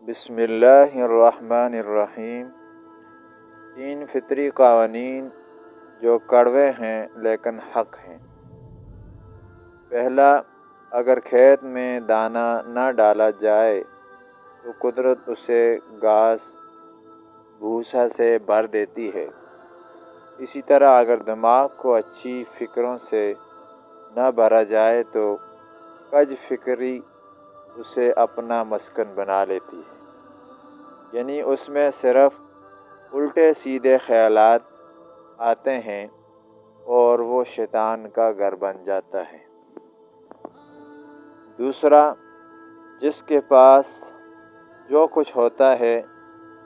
بسم اللہ الرحمن الرحیم۔ تین فطری قوانین جو کڑوے ہیں لیکن حق ہیں۔ پہلا، اگر کھیت میں دانہ نہ ڈالا جائے تو قدرت اسے گھاس بھوسا سے بھر دیتی ہے۔ اسی طرح اگر دماغ کو اچھی فکروں سے نہ بھرا جائے تو کج فکری اسے اپنا مسکن بنا لیتی ہے، یعنی اس میں صرف الٹے سیدھے خیالات آتے ہیں اور وہ شیطان کا گھر بن جاتا ہے۔ دوسرا، جس کے پاس جو کچھ ہوتا ہے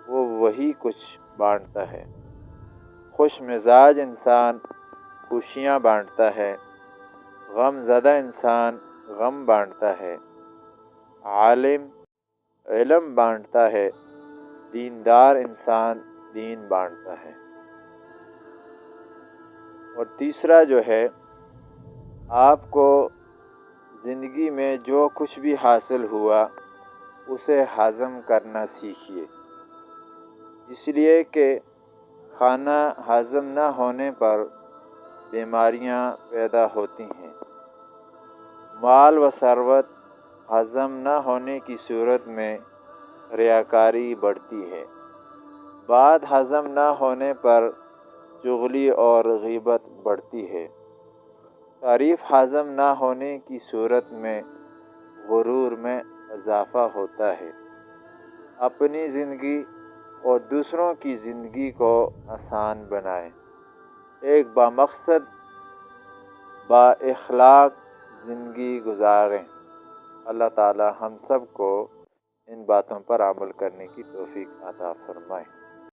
وہ وہی کچھ بانٹتا ہے۔ خوش مزاج انسان خوشیاں بانٹتا ہے، غم زدہ انسان غم بانٹتا ہے۔ عالم علم بانٹتا ہے، دیندار انسان دین بانٹتا ہے۔ اور تیسرا جو ہے، آپ کو زندگی میں جو کچھ بھی حاصل ہوا اسے ہضم کرنا سیکھیے، اس لیے کہ کھانا ہضم نہ ہونے پر بیماریاں پیدا ہوتی ہیں۔ مال و ثروت ہضم نہ ہونے کی صورت میں ریاکاری بڑھتی ہے۔ بات ہضم نہ ہونے پر چغلی اور غیبت بڑھتی ہے۔ تعریف ہضم نہ ہونے کی صورت میں غرور میں اضافہ ہوتا ہے۔ اپنی زندگی اور دوسروں کی زندگی کو آسان بنائیں۔ ایک بامقصد با اخلاق زندگی گزاریں۔ اللہ تعالی ہم سب کو ان باتوں پر عمل کرنے کی توفیق عطا فرمائے۔